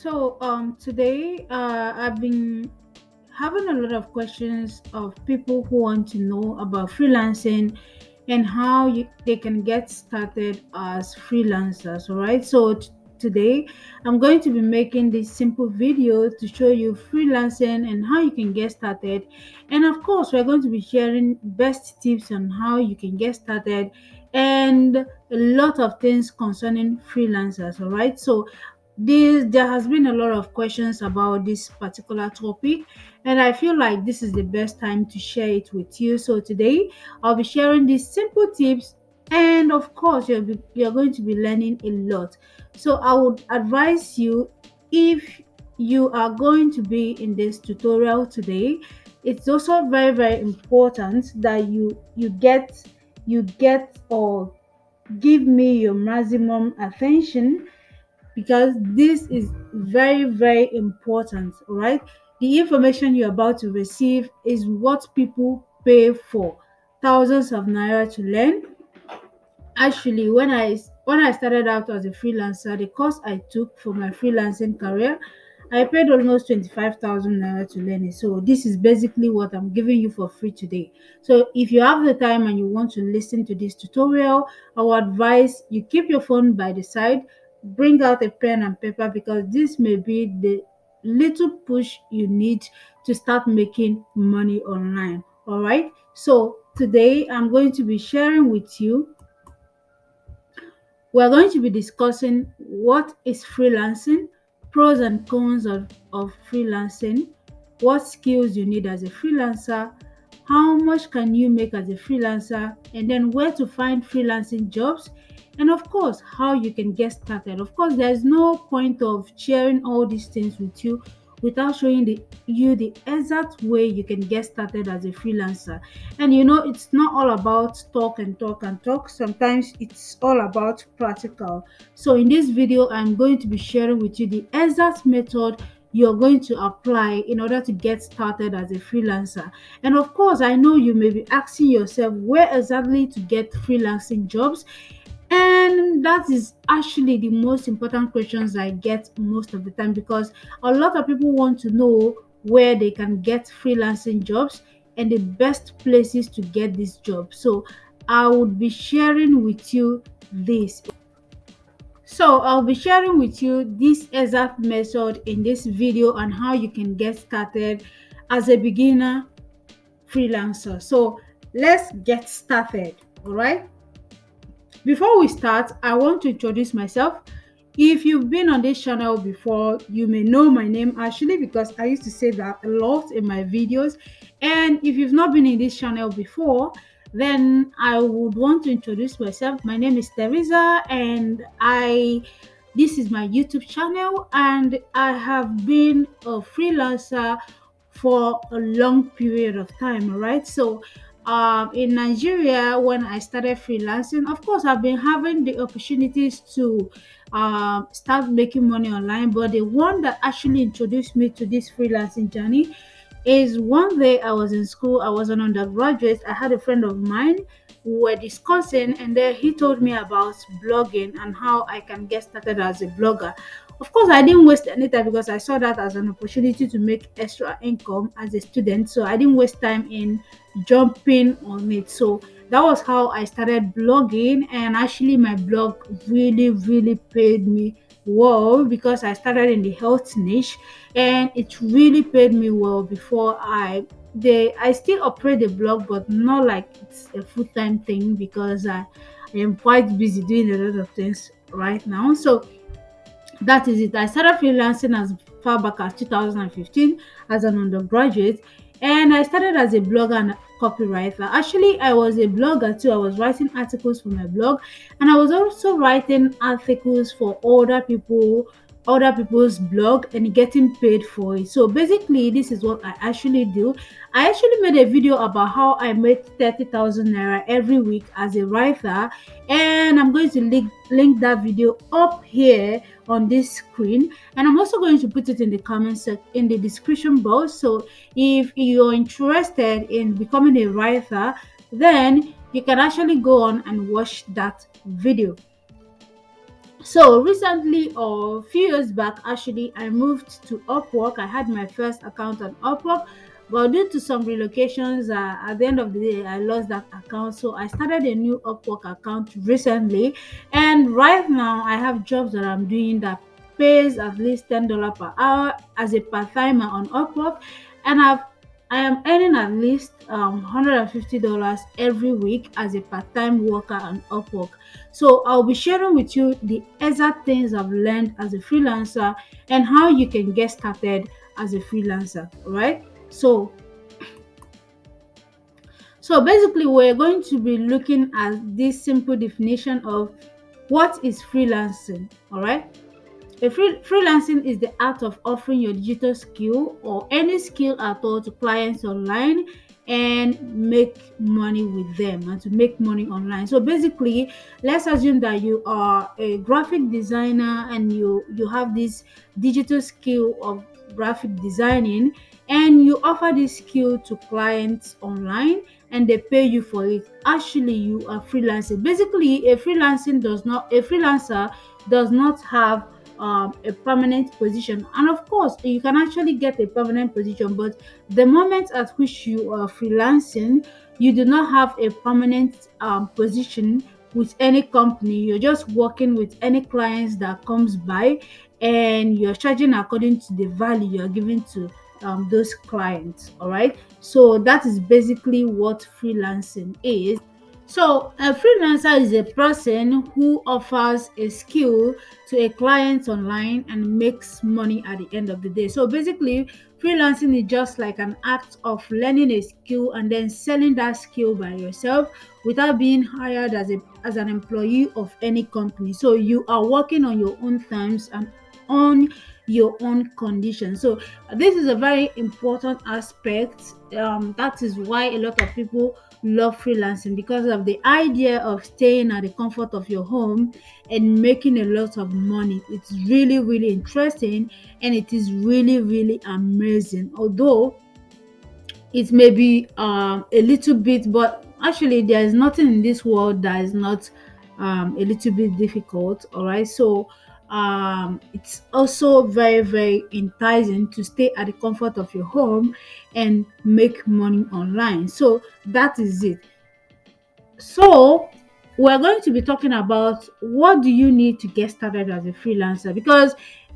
Today I've been having a lot of questions of people who want to know about freelancing and how they can get started as freelancers. All right. Today I'm going to be making this simple video to show you freelancing and how you can get started. And of course, we're going to be sharing best tips on how you can get started and a lot of things concerning freelancers. All right. There has been a lot of questions about this particular topic, and I feel like this is the best time to share it with you. So today I'll be sharing these simple tips, and of course you're going to be learning a lot. So I would advise you, if you are going to be in this tutorial today, it's also very important that you get or give me your maximum attention, because this is very important. All right, the information you're about to receive is what people pay for thousands of naira to learn. Actually, when I started out as a freelancer, the course I took for my freelancing career, I paid almost 25,000 naira to learn it. So this is basically what I'm giving you for free today. So if you have the time and you want to listen to this tutorial, I would advise you keep your phone by the side, bring out a pen and paper, because this may be the little push you need to start making money online. All right. So today I'm going to be sharing with you, we're going to be discussing what is freelancing, pros and cons of freelancing, what skills you need as a freelancer, how much can you make as a freelancer, and then where to find freelancing jobs, and of course, how you can get started. Of course, there's no point of sharing all these things with you without showing you the exact way you can get started as a freelancer. And it's not all about talk and talk and talk. Sometimes it's all about practical. So in this video, I'm going to be sharing with you the exact method you're going to apply in order to get started as a freelancer. And of course, I know you may be asking yourself where exactly to get freelancing jobs, and that is actually the most important questions I get most of the time, because a lot of people want to know where they can get freelancing jobs and the best places to get these jobs. So I would be sharing with you this. So I'll be sharing with you this exact method in this video on how you can get started as a beginner freelancer. So let's get started. All right. Before we start, I want to introduce myself. If you've been on this channel before, you may know my name Ashley, because I used to say that a lot in my videos. And if you've not been in this channel before, then I would want to introduce myself. My name is Teresa, and this is my YouTube channel, and I have been a freelancer for a long period of time. All right. In Nigeria, when I started freelancing, of course, I've been having the opportunities to start making money online. But the one that actually introduced me to this freelancing journey is one day I was in school, I was an undergraduate. I had a friend of mine, we were discussing, and then he told me about blogging and how I can get started as a blogger. Of course, I didn't waste any time, because I saw that as an opportunity to make extra income as a student. So I didn't waste time in jumping on it. So that was how I started blogging, and actually my blog really paid me well, because I started in the health niche, and it really paid me well. Before I still operate the blog, but not like it's a full-time thing, because I am quite busy doing a lot of things right now. So that is it. I started freelancing as far back as 2015 as an undergraduate, and I started as a blogger and copywriter. Actually, I was a blogger too. I was writing articles for my blog, and I was also writing articles for other people's blog and getting paid for it. So basically, this is what I actually do. I actually made a video about how I made 30,000 naira every week as a writer, and I'm going to link that video up here on this screen, and I'm also going to put it in the comments in the description box. So if you're interested in becoming a writer, then you can actually go on and watch that video. So recently, or a few years back, actually, I moved to Upwork. I had my first account on Upwork, but due to some relocations, at the end of the day, I lost that account. So I started a new Upwork account recently, and right now I have jobs that I'm doing that pays at least $10 per hour as a part timer on Upwork, and I am earning at least $150 every week as a part-time worker on Upwork. So I'll be sharing with you the exact things I've learned as a freelancer and how you can get started as a freelancer. All right. So basically, we're going to be looking at this simple definition of what is freelancing. All right. Freelancing is the art of offering your digital skill or any skill at all to clients online and make money with them, and to make money online. So basically, let's assume that you are a graphic designer and you have this digital skill of graphic designing, and you offer this skill to clients online and they pay you for it. Actually, you are freelancing. Basically, a freelancer does not have a permanent position, and of course you can actually get a permanent position, but the moment at which you are freelancing, you do not have a permanent position with any company. You're just working with any clients that comes by, and you're charging according to the value you're giving to those clients. All right, so that is basically what freelancing is. So a freelancer is a person who offers a skill to a client online and makes money at the end of the day. So basically, freelancing is just like an act of learning a skill and then selling that skill by yourself without being hired as an employee of any company. So you are working on your own terms and on your own conditions. So this is a very important aspect. That is why a lot of people love freelancing, because of the idea of staying at the comfort of your home and making a lot of money. It's really, really interesting, and it is really, really amazing. Although it may be a little bit, but actually there is nothing in this world that is not a little bit difficult. All right, so it's also very, very enticing to stay at the comfort of your home and make money online. So that is it. So we're going to be talking about what do you need to get started as a freelancer, because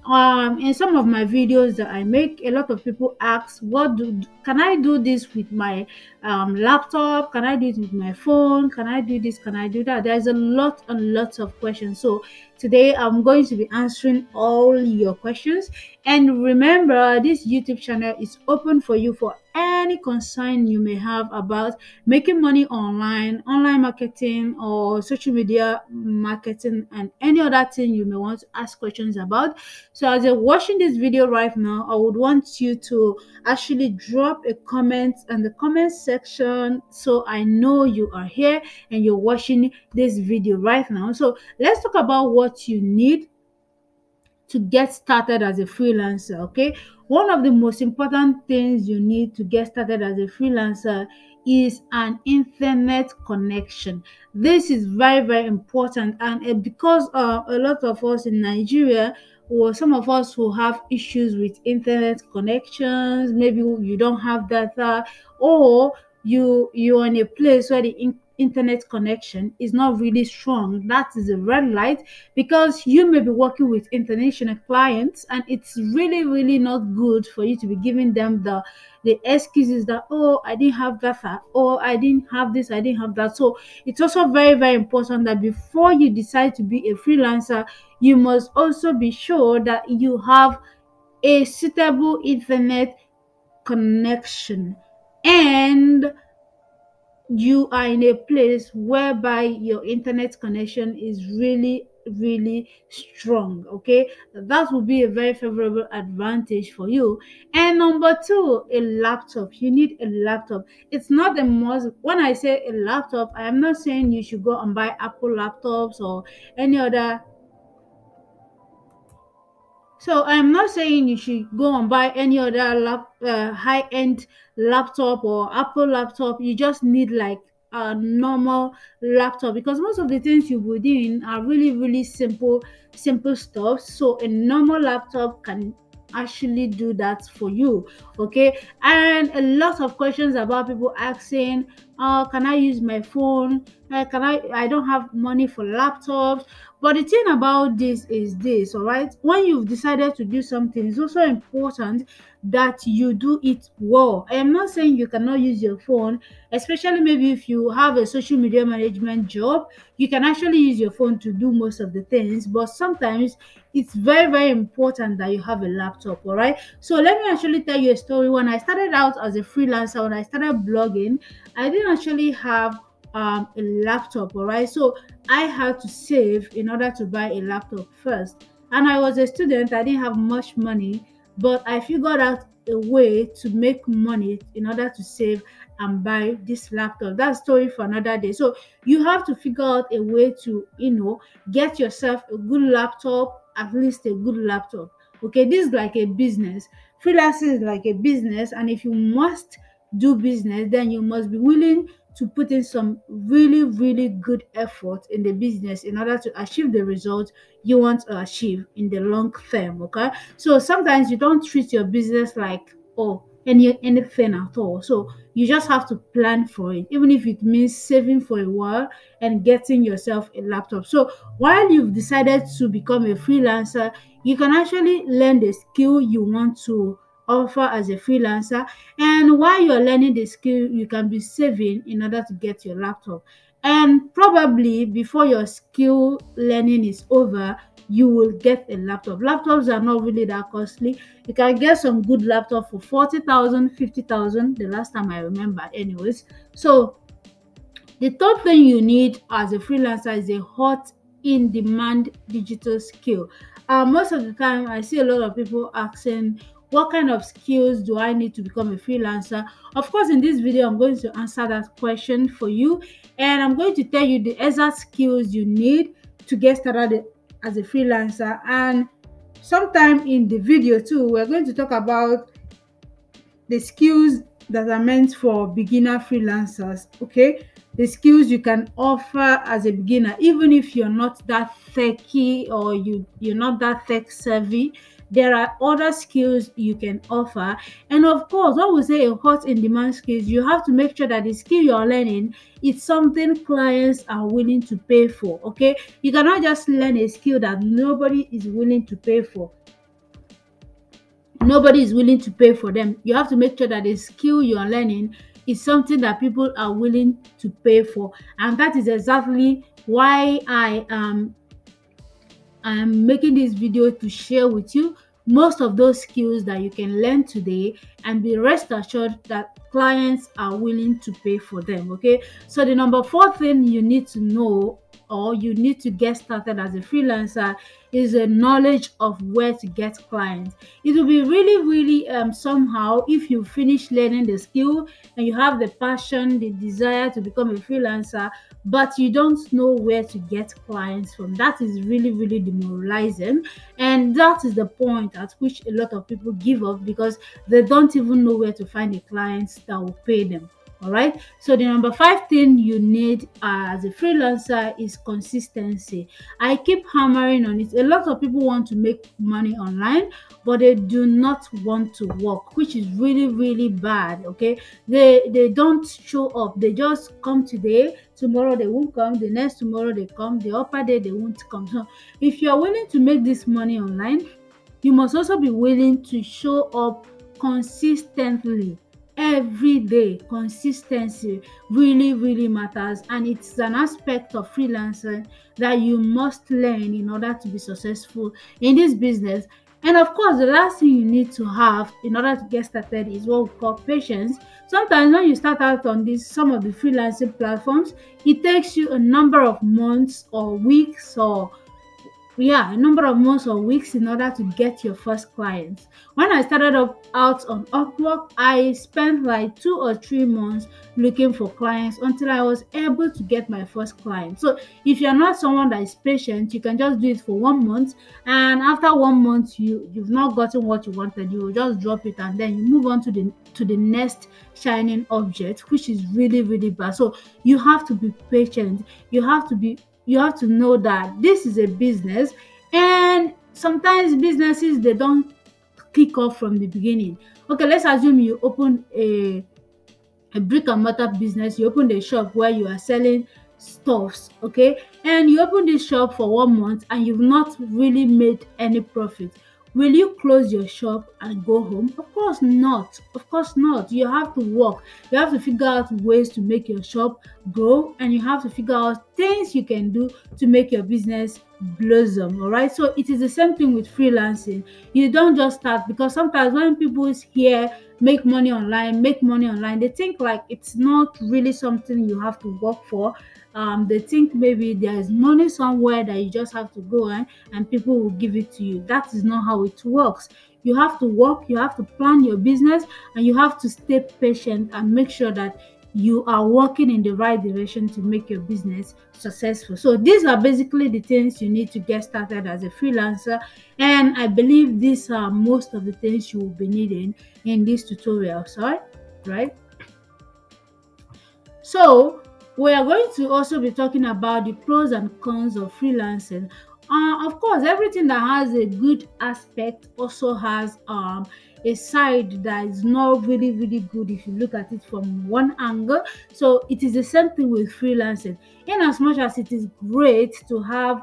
in some of my videos that I make, a lot of people ask, can I do this with my laptop? Can I do it with my phone? Can I do this? Can I do that? There's a lot and lots of questions. So today I'm going to be answering all your questions. And remember, this YouTube channel is open for you for any concern you may have about making money online, online marketing, or social media marketing, and any other thing you may want to ask questions about. So as you're watching this video right now, I would want you to actually drop a comment in the comment section so I know you are here and you're watching this video right now. So let's talk about what you need to get started as a freelancer. Okay, one of the most important things you need to get started as a freelancer is an internet connection. This is very, very important, and because a lot of us in Nigeria, or some of us who have issues with internet connections, maybe you don't have data, or you're in a place where the internet connection is not really strong. That is a red light, because you may be working with international clients, and it's really, really not good for you to be giving them the excuses that, oh, I didn't have data, or I didn't have this, I didn't have that. So it's also very, very important that before you decide to be a freelancer, you must also be sure that you have a suitable internet connection, and you are in a place whereby your internet connection is really, really strong. Okay, that will be a very favorable advantage for you. And number two, a laptop. You need a laptop. It's not a must. When I say a laptop, I am not saying you should go and buy Apple laptops or any other. So I'm not saying you should go and buy any other high-end laptop or Apple laptop. You just need like a normal laptop, because most of the things you would in are really simple stuff. So a normal laptop can actually do that for you. Okay. And a lot of questions about people asking, can I use my phone? I don't have money for laptops. But the thing about this is this, all right? When you've decided to do something, it's also important that you do it well. I am not saying you cannot use your phone, especially maybe if you have a social media management job. You can actually use your phone to do most of the things, but sometimes it's very important that you have a laptop. All right, so let me actually tell you a story. When I started out as a freelancer, when I started blogging, I didn't actually have a laptop. All right, so I had to save in order to buy a laptop first. And I was a student, I didn't have much money, but I figured out a way to make money in order to save and buy this laptop. That's story for another day. So you have to figure out a way to, get yourself a good laptop, at least a good laptop. Okay, this is like a business. Freelancing is like a business, and if you must do business, then you must be willing to put in some really good effort in the business in order to achieve the result you want to achieve in the long term. Okay, so sometimes you don't treat your business like, oh, anything at all. So you just have to plan for it, even if it means saving for a while and getting yourself a laptop. So while you've decided to become a freelancer, you can actually learn the skill you want to offer as a freelancer. And while you're learning the skill, you can be saving in order to get your laptop. And probably before your skill learning is over, you will get a laptop. Laptops are not really that costly. You can get some good laptop for 40,000, 50,000. The last time I remember, anyways. So the third thing you need as a freelancer is a hot, in demand digital skill. Most of the time, I see a lot of people asking, what kind of skills do I need to become a freelancer? Of course, in this video, I'm going to answer that question for you, and I'm going to tell you the exact skills you need to get started as a freelancer. And sometime in the video, too, we're going to talk about the skills that are meant for beginner freelancers. Okay, the skills you can offer as a beginner, even if you're not that techy, or you're not that tech savvy. There are other skills you can offer. And of course, when we say a hot in demand skills, you have to make sure that the skill you're learning is something clients are willing to pay for. Okay, you cannot just learn a skill that nobody is willing to pay for. Nobody is willing to pay for them. You have to make sure that the skill you are learning is something that people are willing to pay for. And that is exactly why I am making this video, to share with you most of those skills that you can learn today, and be rest assured that clients are willing to pay for them. Okay, so the number 4 thing you need to know, or you need to get started as a freelancer, is a knowledge of where to get clients. It will be really somehow if you finish learning the skill and you have the passion, the desire to become a freelancer, but you don't know where to get clients from. That is really demoralizing, and that is the point at which a lot of people give up, because they don't even know where to find the clients that will pay them. All right, so the number 5 thing you need as a freelancer is consistency. I keep hammering on it. A lot of people want to make money online, but they do not want to work, which is really bad. Okay, they don't show up. They just come today, tomorrow they won't come, the next tomorrow they come, the upper day they won't come. So if you are willing to make this money online, you must also be willing to show up consistently every day. Consistency really matters, and it's an aspect of freelancing that you must learn in order to be successful in this business. And of course, the last thing you need to have in order to get started is what we call patience. Sometimes when you start out on some of the freelancing platforms, it takes you a number of months or weeks, or yeah, a number of months or weeks in order to get your first clients. When I started up out on Upwork, I spent like 2 or 3 months looking for clients until I was able to get my first client. So if you're not someone that is patient, you can just do it for 1 month, and after 1 month you've not gotten what you wanted, you will just drop it and then you move on to the next shining object, which is really, really bad. So you have to be patient. You have to know that this is a business, and sometimes businesses, they don't kick off from the beginning. Okay, let's assume you open a brick and mortar business. You opened a shop where you are selling stuffs, okay, and you open this shop for 1 month and you've not really made any profit. Will you close your shop and go home? Of course not. Of course not. You have to work. You have to figure out ways to make your shop grow, and you have to figure out things you can do to make your business blossom. All right. So it is the same thing with freelancing. You don't just start, because sometimes when people hear make money online, they think like it's not really something you have to work for. They think maybe there is money somewhere that you just have to go and people will give it to you. That is not how it works. You have to work, you have to plan your business, and you have to stay patient and make sure that you are working in the right direction to make your business successful. So these are basically the things you need to get started as a freelancer, and I believe these are most of the things you will be needing in this tutorial. Sorry, right? So we are going to also be talking about the pros and cons of freelancing. Of course, everything that has a good aspect also has a side that is not really, really good if you look at it from one angle. So it is the same thing with freelancing. In as much as it is great to have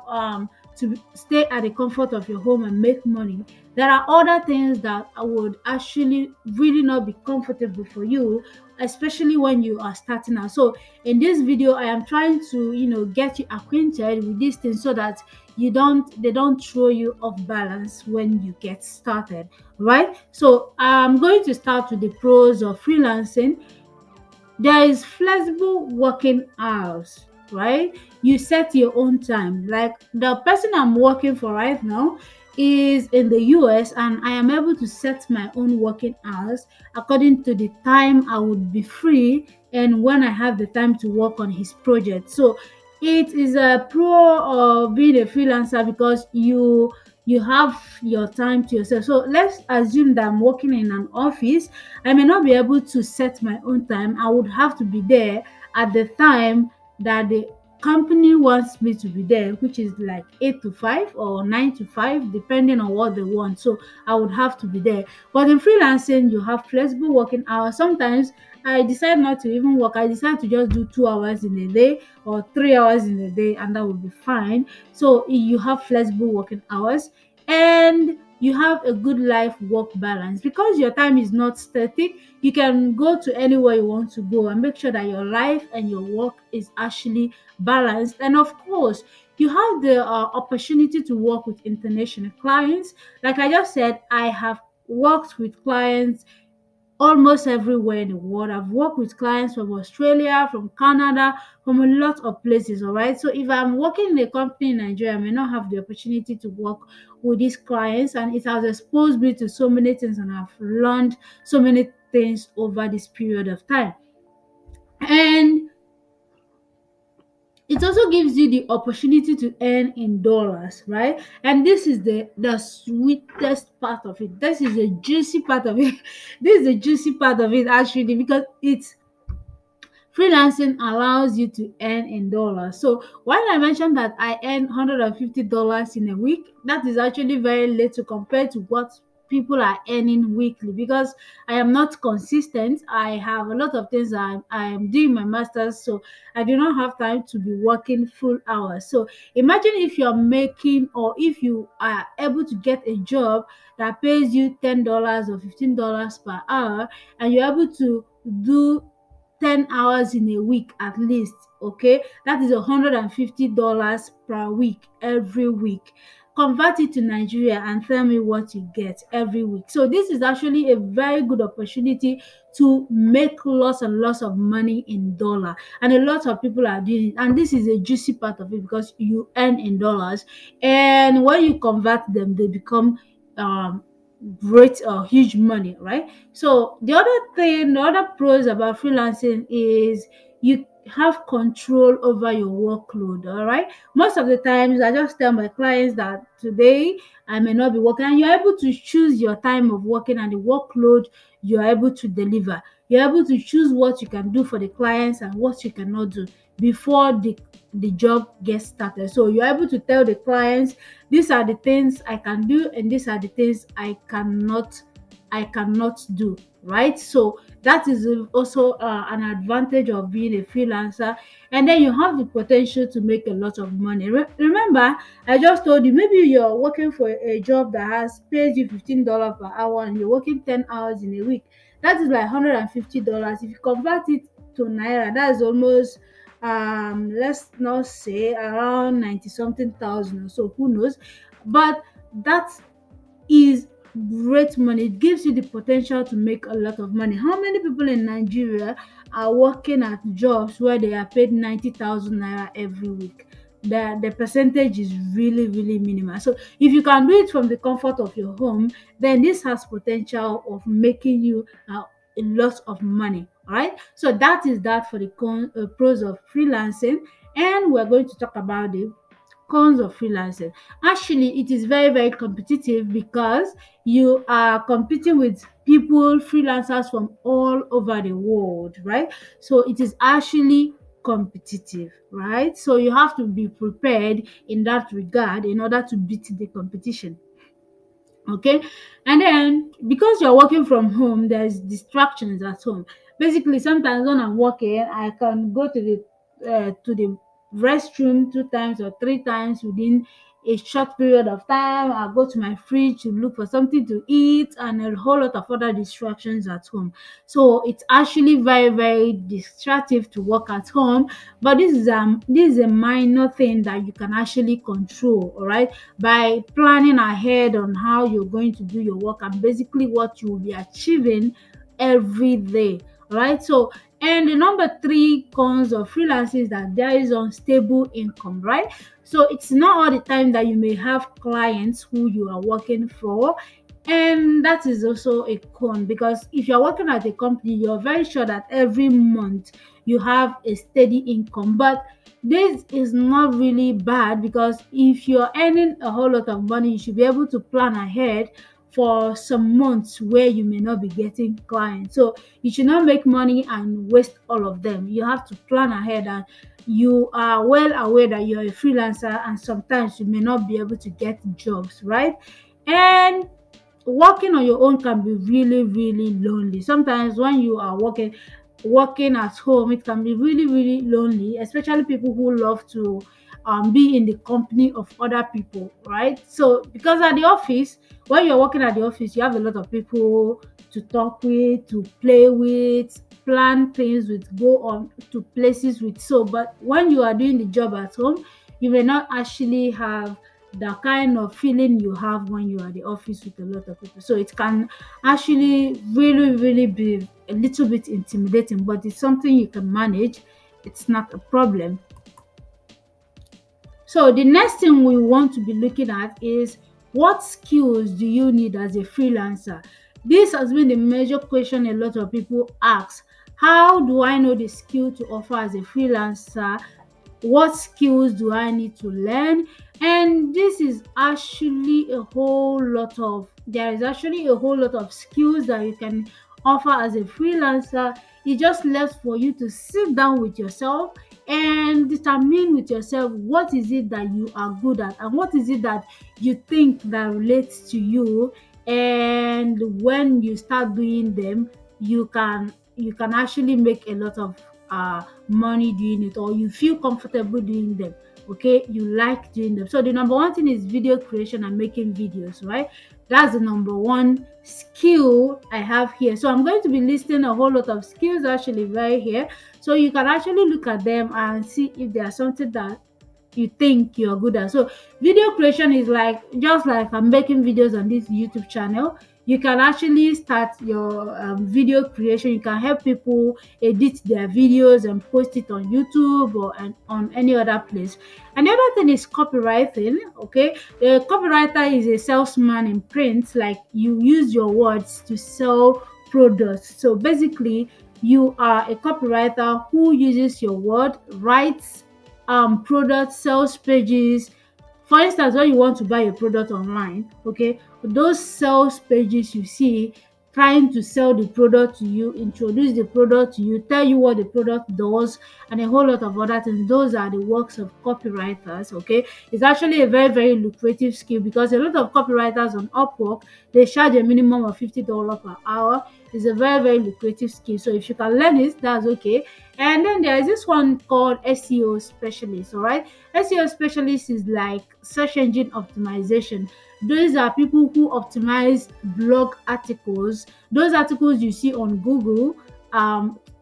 to stay at the comfort of your home and make money, there are other things that would actually really not be comfortable for you, especially when you are starting out. So in this video, I am trying to get you acquainted with these things so that they don't throw you off balance when you get started, right? So I'm going to start with the pros of freelancing. There is flexible working hours, right? You set your own time. Like the person I'm working for right now is in the US, and I am able to set my own working hours according to the time I would be free and when I have the time to work on his project. So it is a pro of being a freelancer because you have your time to yourself. So let's assume that I'm working in an office. I may not be able to set my own time. I would have to be there at the time that the company wants me to be there, which is like 8 to 5 or 9 to 5, depending on what they want. So I would have to be there. But in freelancing, you have flexible working hours. Sometimes I decide not to even work. I decide to just do 2 hours in a day or 3 hours in a day, and that would be fine. So you have flexible working hours, and you have a good life work balance. Because your time is not static, you can go to anywhere you want to go and make sure that your life and your work is actually balanced. And of course, you have the opportunity to work with international clients. Like I just said, I have worked with clients almost everywhere in the world. I've worked with clients from Australia, from Canada, from a lot of places. All right. So if I'm working in a company in Nigeria, I may not have the opportunity to work with these clients, and it has exposed me to so many things, and I've learned so many things over this period of time. And it also gives you the opportunity to earn in dollars, right? And this is the sweetest part of it. This is the juicy part of it. This is the juicy part of it actually, because it's freelancing allows you to earn in dollars. So when I mentioned that I earn $150 in a week, that is actually very little compared to what people are earning weekly, because I am not consistent. I have a lot of things. I am doing my master's, so I do not have time to be working full hours. So imagine if you're making, or if you are able to get a job that pays you $10 or $15 per hour, and you're able to do 10 hours in a week at least. Okay, that is $150 per week every week. convert it to Nigeria and tell me what you get every week. So this is actually a very good opportunity to make lots and lots of money in dollar, and a lot of people are doing it, and this is a juicy part of it because you earn in dollars, and when you convert them they become great huge money, right? So the other pros about freelancing is you have control over your workload. All right, most of the times I just tell my clients that today I may not be working, and you're able to choose your time of working and the workload you're able to deliver. You're able to choose what you can do for the clients and what you cannot do before the job gets started. So you're able to tell the clients, these are the things I can do and these are the things I cannot do, right? So that is also an advantage of being a freelancer. And then you have the potential to make a lot of money. Remember, I just told you, maybe you're working for a job that has pays you $15 per hour and you're working 10 hours in a week. That is like $150. If you convert it to naira, that's almost let's not say around 90 something thousand or so, who knows. But that is great money. It gives you the potential to make a lot of money. How many people in Nigeria are working at jobs where they are paid 90,000 naira every week? The percentage is really, really minimal. So if you can do it from the comfort of your home, then this has potential of making you a lot of money. All right, so that is that for the pros of freelancing, and we're going to talk about the cons of freelancing. Actually, it is very, very competitive because you are competing with people, freelancers from all over the world, right? So it is actually competitive, right? So you have to be prepared in that regard in order to beat the competition. Okay, and then because you're working from home, there's distractions at home. Basically, sometimes when I'm working, I can go to the restroom 2 times or 3 times within a short period of time. I'll go to my fridge to look for something to eat and a whole lot of other distractions at home. So it's actually very, very distractive to work at home, but this is a minor thing that you can actually control, all right, by planning ahead on how you're going to do your work and basically what you will be achieving every day, right? So, and the number three cons of freelancing is that there is unstable income, right? So it's not all the time that you may have clients who you are working for, and that is also a con, because if you're working at a company, you're very sure that every month you have a steady income. But this is not really bad, because if you're earning a whole lot of money, you should be able to plan ahead for some months where you may not be getting clients. So you should not make money and waste all of them. You have to plan ahead, and you are well aware that you're a freelancer and sometimes you may not be able to get jobs, right? And working on your own can be really, really lonely. Sometimes when you are working at home, it can be really, really lonely, especially people who love to be in the company of other people, right? So because at the office, when you're working at the office, you have a lot of people to talk with, to play with, plan things with, go on to places with. So but when you are doing the job at home, you may not actually have the kind of feeling you have when you are at the office with a lot of people. So it can actually really, really be a little bit intimidating, but it's something you can manage. It's not a problem. So the next thing we want to be looking at is, what skills do you need as a freelancer? This has been the major question a lot of people ask. How do I know the skill to offer as a freelancer? What skills do I need to learn? And this is actually there is actually a whole lot of skills that you can offer as a freelancer. It just left for you to sit down with yourself and determine with yourself what is it that you are good at and what is it that you think that relates to you. And when you start doing them, you can actually make a lot of money doing it, or you feel comfortable doing them. Okay, you like doing them. So the number one thing is video creation and making videos, right? That's the number one skill I have here. So I'm going to be listing a whole lot of skills actually right here, so you can actually look at them and see if there are something that you think you're good at. So video creation is like, just like I'm making videos on this YouTube channel, you can actually start your video creation. You can help people edit their videos and post it on YouTube or on any other place. And the other thing is copywriting. Okay, the copywriter is a salesman in print. Like, you use your words to sell products. So basically, you are a copywriter who uses your word, writes product sales pages. For instance, when you want to buy a product online, okay, those sales pages you see trying to sell the product to you, introduce the product to you, tell you what the product does, and a whole lot of other things. Those are the works of copywriters. Okay, it's actually a very, very lucrative skill, because a lot of copywriters on Upwork, they charge a minimum of $50 per hour. It's a very, very lucrative skill. So if you can learn it, that's okay. And then there is this one called SEO Specialist. All right, SEO Specialist is like search engine optimization. Those are people who optimize blog articles. Those articles you see on Google,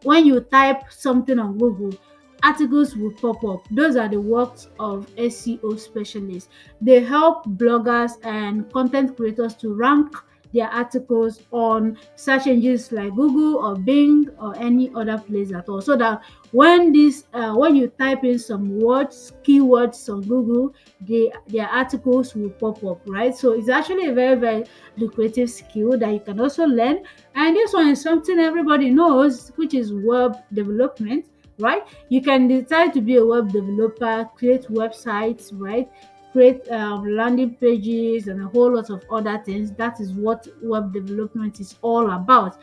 when you type something on Google, articles will pop up. Those are the works of SEO specialists. They help bloggers and content creators to rank their articles on search engines like Google or Bing or any other place at all, so that when you type in some words, keywords on Google, their articles will pop up, right? So it's actually a very, very lucrative skill that you can also learn. And this one is something everybody knows, which is web development, right? You can decide to be a web developer, create websites, right? Create landing pages and a whole lot of other things. That is what web development is all about.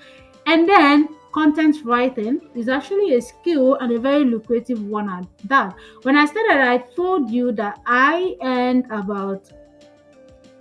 And then content writing is actually a skill, and a very lucrative one at that. When I started, I told you that I earned about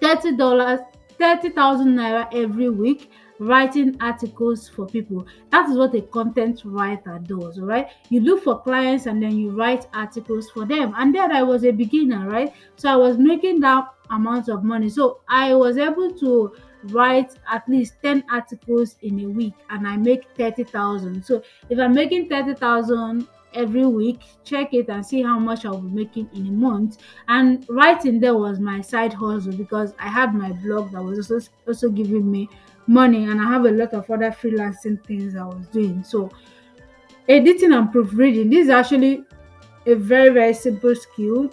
$30, 30,000 naira every week writing articles for people. That is what a content writer does. All right, you look for clients and then you write articles for them. And then I was a beginner, right? So I was making that amount of money. So I was able to write at least 10 articles in a week, and I make 30,000. So if I'm making 30,000 every week, check it and see how much I'll be making in a month. And writing there was my side hustle, because I had my blog that was also giving me money, and I have a lot of other freelancing things I was doing. So editing and proofreading, this is actually a very, very simple skill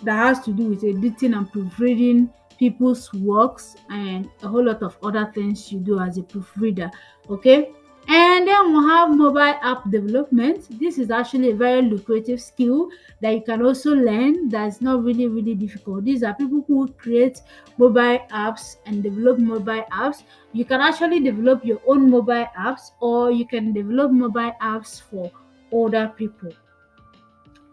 that has to do with editing and proofreading people's works, and a whole lot of other things you do as a proofreader. Okay, and then we have mobile app development. This is actually a very lucrative skill that you can also learn. That's not really, really difficult. These are people who create mobile apps and develop mobile apps. You can actually develop your own mobile apps, or you can develop mobile apps for other people.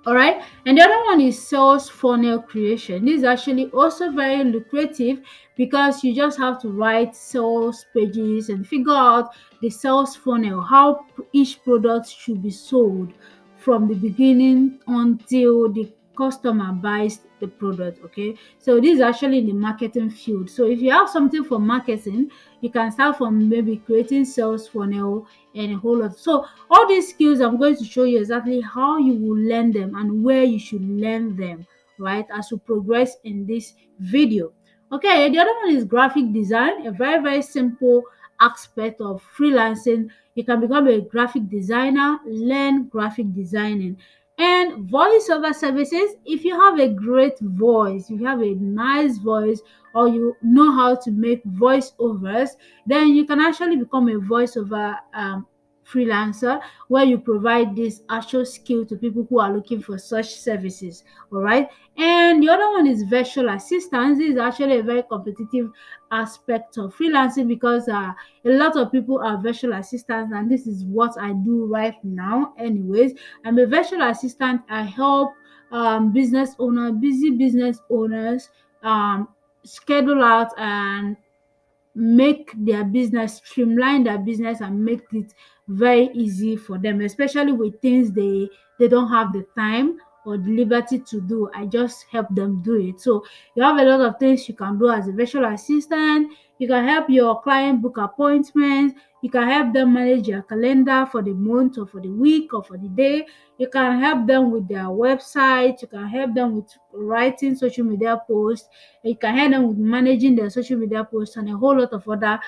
All right, and the other one is sales funnel creation. This is actually also very lucrative, because you just have to write sales pages and figure out the sales funnel, how each product should be sold from the beginning until the customer buys the product. Okay, so this is actually in the marketing field. So if you have something for marketing, you can start from maybe creating sales funnel and a whole lot. So all these skills, I'm going to show you exactly how you will learn them and where you should learn them, right, as we progress in this video. Okay, the other one is graphic design, a very, very simple aspect of freelancing. You can become a graphic designer, learn graphic designing. And voiceover services, if you have a great voice, if you have a nice voice, or you know how to make voiceovers, then you can actually become a voiceover freelancer, where you provide this actual skill to people who are looking for such services. All right, and the other one is virtual assistants. This is actually a very competitive aspect of freelancing, because a lot of people are virtual assistants, and this is what I do right now. Anyways, I'm a virtual assistant. I help busy business owners schedule out and make their business, streamline their business, and make it very easy for them, especially with things they don't have the time or the liberty to do. I just help them do it. So you have a lot of things you can do as a virtual assistant. You can help your client book appointments. You can help them manage their calendar for the month or for the week or for the day. You can help them with their website. You can help them with writing social media posts. You can help them with managing their social media posts and a whole lot of other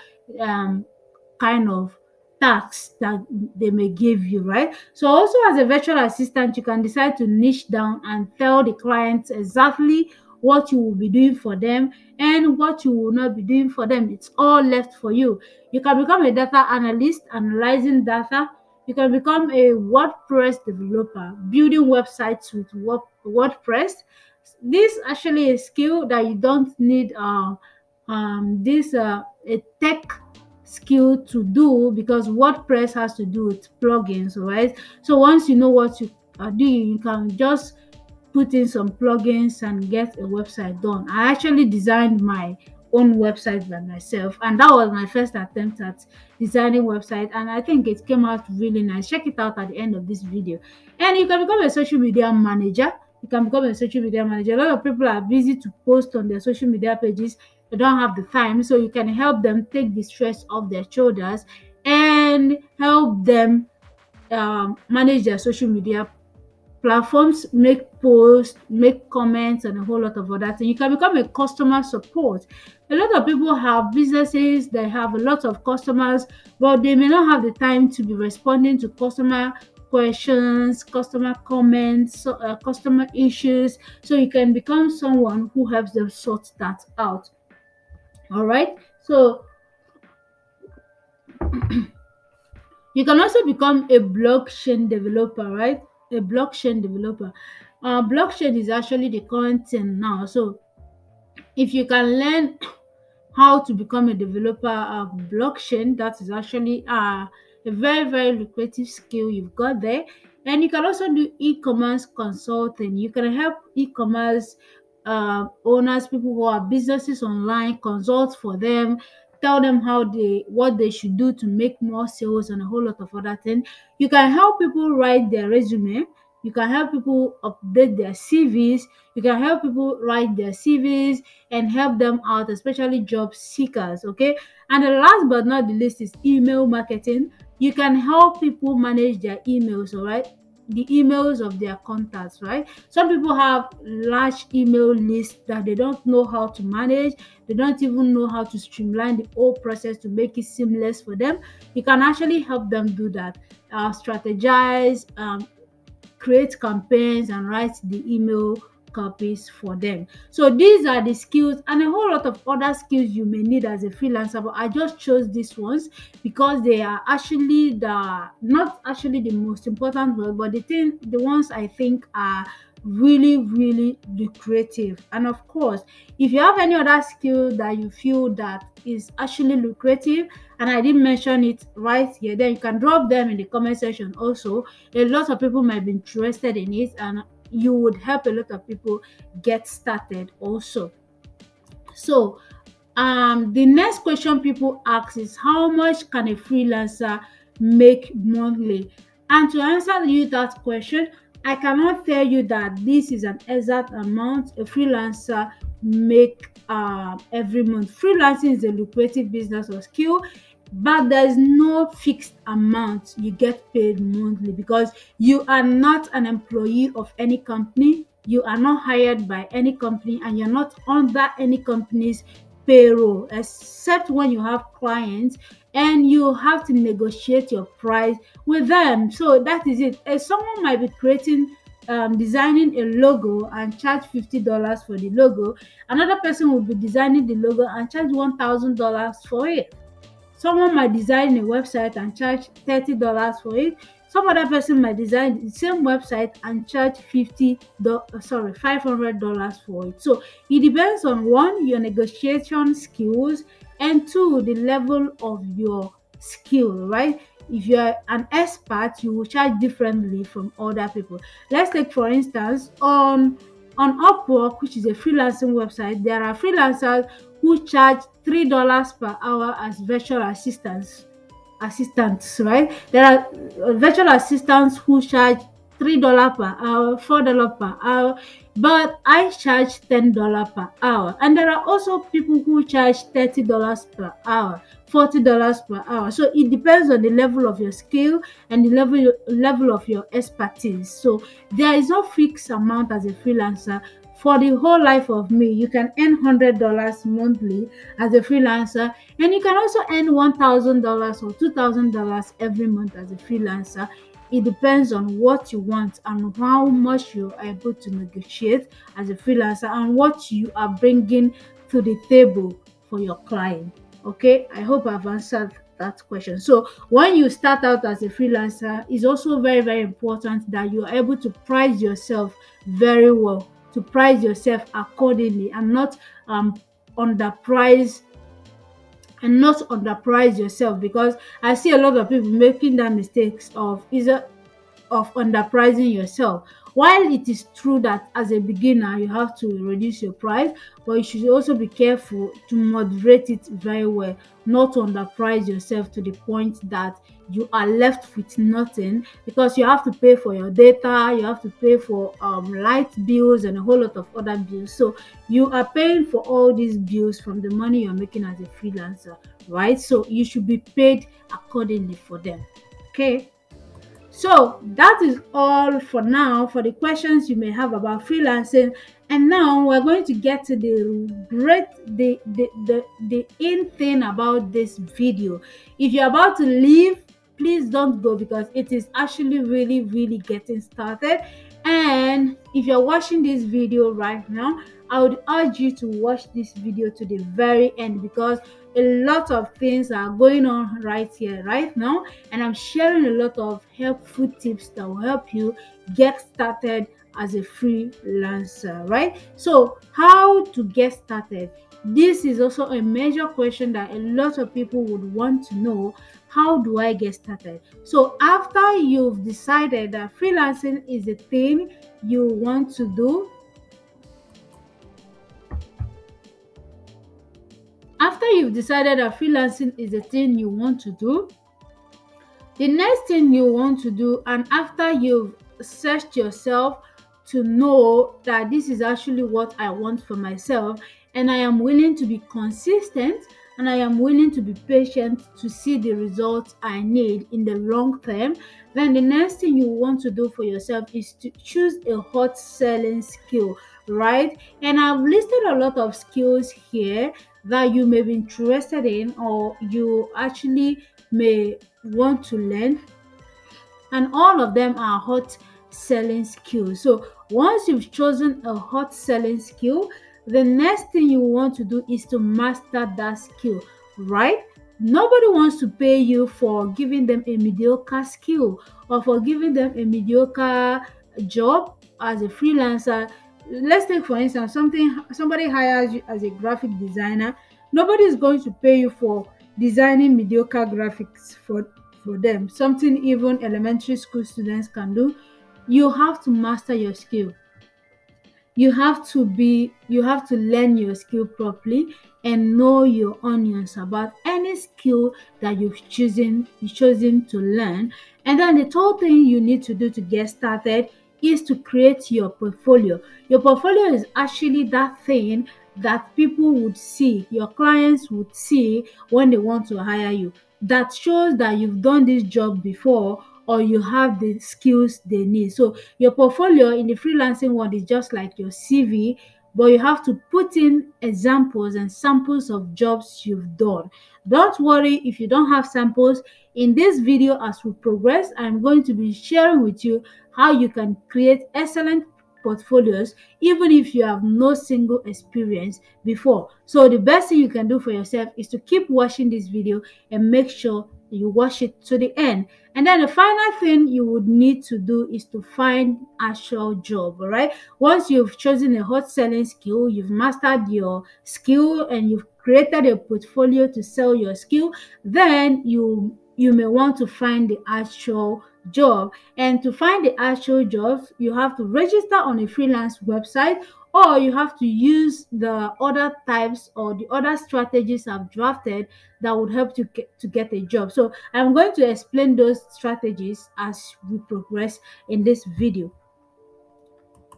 kind of tasks that they may give you, right? So also as a virtual assistant, you can decide to niche down and tell the clients exactly what you will be doing for them and what you will not be doing for them. It's all left for you. You can become a data analyst, analyzing data. You can become a WordPress developer, building websites with WordPress. This actually a skill that you don't need this a tech skill to do, because WordPress has to do with plugins, right? So once you know what you are doing, you can just put in some plugins and get a website done. I actually designed my own website by myself, and that was my first attempt at designing website, and I think it came out really nice. Check it out at the end of this video. And you can become a social media manager. You can become a social media manager. A lot of people are busy to post on their social media pages. They don't have the time, so you can help them take the stress off their shoulders and help them manage their social media platforms, make posts, make comments, and a whole lot of other things. You can become a customer support. A lot of people have businesses, they have a lot of customers, but they may not have the time to be responding to customer questions, customer comments, customer issues. So you can become someone who helps them sort that out. All right. So you can also become a blockchain developer, right? A blockchain developer. Blockchain is actually the current thing now. So if you can learn how to become a developer of blockchain, that is actually a very lucrative skill you've got there. And you can also do e-commerce consulting. You can help e-commerce owners, people who have businesses online, consult for them, tell them what they should do to make more sales and a whole lot of other things. You can help people write their resume. You can help people update their CVs. You can help people write their CVs and help them out, especially job seekers. Okay. And the last but not the least is email marketing. You can help people manage their emails, all right? The emails of their contacts, right? Some people have large email lists that they don't know how to manage. They don't even know how to streamline the whole process to make it seamless for them. You can actually help them do that. Strategize, create campaigns, and write the email copies for them. So these are the skills and a whole lot of other skills you may need as a freelancer, but I just chose these ones because they are actually not actually the most important one, but the ones I think are really lucrative. And of course, if you have any other skill that you feel that is actually lucrative and I didn't mention it right here, then you can drop them in the comment section also. A lot of people might be interested in it, and you would help a lot of people get started also. So the next question people ask is, how much can a freelancer make monthly? And to answer you that question, I cannot tell you that this is an exact amount a freelancer make every month. Freelancing is a lucrative business or skill, but there's no fixed amount you get paid monthly, because you are not an employee of any company. You are not hired by any company, and you're not under any company's payroll, except when you have clients and you have to negotiate your price with them. So that is it. Someone might be designing a logo and charge $50 for the logo. Another person will be designing the logo and charge $1,000 for it. Someone might design a website and charge $30 for it. Some other person might design the same website and charge $500 for it. So it depends on, one, your negotiation skills, and two, the level of your skill, right? If you're an expert, you will charge differently from other people. Let's take, for instance, on Upwork, which is a freelancing website, there are freelancers who charge $3 per hour as virtual assistants, right? There are virtual assistants who charge $3 per hour, $4 per hour, but I charge $10 per hour. And there are also people who charge $30 per hour, $40 per hour. So it depends on the level of your skill and the level of your expertise. So there is no fixed amount as a freelancer. For the whole life of me, you can earn $100 monthly as a freelancer, and you can also earn $1,000 or $2,000 every month as a freelancer. It depends on what you want and how much you are able to negotiate as a freelancer and what you are bringing to the table for your client. Okay, I hope I've answered that question. So when you start out as a freelancer, it's also very, very important that you are able to price yourself very well, to price yourself accordingly, and not underprice yourself, because I see a lot of people making that mistakes of either of underpricing yourself. While it is true that as a beginner you have to reduce your price, but you should also be careful to moderate it very well, not to underprice yourself to the point that you are left with nothing, because you have to pay for your data, you have to pay for light bills and a whole lot of other bills. So you are paying for all these bills from the money you're making as a freelancer, right? So you should be paid accordingly for them. Okay, so that is all for now for the questions you may have about freelancing. And now we're going to get to the in thing about this video. If you're about to leave, please don't go, because it is actually really, really getting started. And if you're watching this video right now, I would urge you to watch this video to the very end, because a lot of things are going on right here, right now, and I'm sharing a lot of helpful tips that will help you get started as a freelancer, right? So how to get started? This is also a major question that a lot of people would want to know. How do I get started? So after you've decided that freelancing is a thing you want to do, after you've decided that freelancing is a thing you want to do, the next thing you want to do, and after you've searched yourself to know that this is actually what I want for myself, and I am willing to be consistent, and I am willing to be patient to see the results I need in the long term, then the next thing you want to do for yourself is to choose a hot selling skill, right? And I've listed a lot of skills here that you may be interested in, or you actually may want to learn, and all of them are hot selling skills. So once you've chosen a hot selling skill, the next thing you want to do is to master that skill, right? Nobody wants to pay you for giving them a mediocre skill or for giving them a mediocre job as a freelancer. Let's take for instance somebody hires you as a graphic designer. Nobody is going to pay you for designing mediocre graphics for them, something even elementary school students can do. You have to master your skill. You have to learn your skill properly and know your onions about any skill that you've chosen to learn. And then the third thing you need to do to get started is to create your portfolio. Your portfolio is actually that thing that people would see, your clients would see when they want to hire you, that shows that you've done this job before or you have the skills they need. So your portfolio in the freelancing world is just like your CV, but you have to put in examples and samples of jobs you've done. Don't worry if you don't have samples. In this video, as we progress, I'm going to be sharing with you how you can create excellent portfolios even if you have no single experience before. So the best thing you can do for yourself is to keep watching this video and make sure you watch it to the end. And then the final thing you would need to do is to find actual job. All right, once you've chosen a hot selling skill, you've mastered your skill, and you've created a portfolio to sell your skill, then you may want to find the actual job. And to find the actual jobs, you have to register on a freelance website, or you have to use the other types or the other strategies I've drafted that would help you to get a job. So I'm going to explain those strategies as we progress in this video.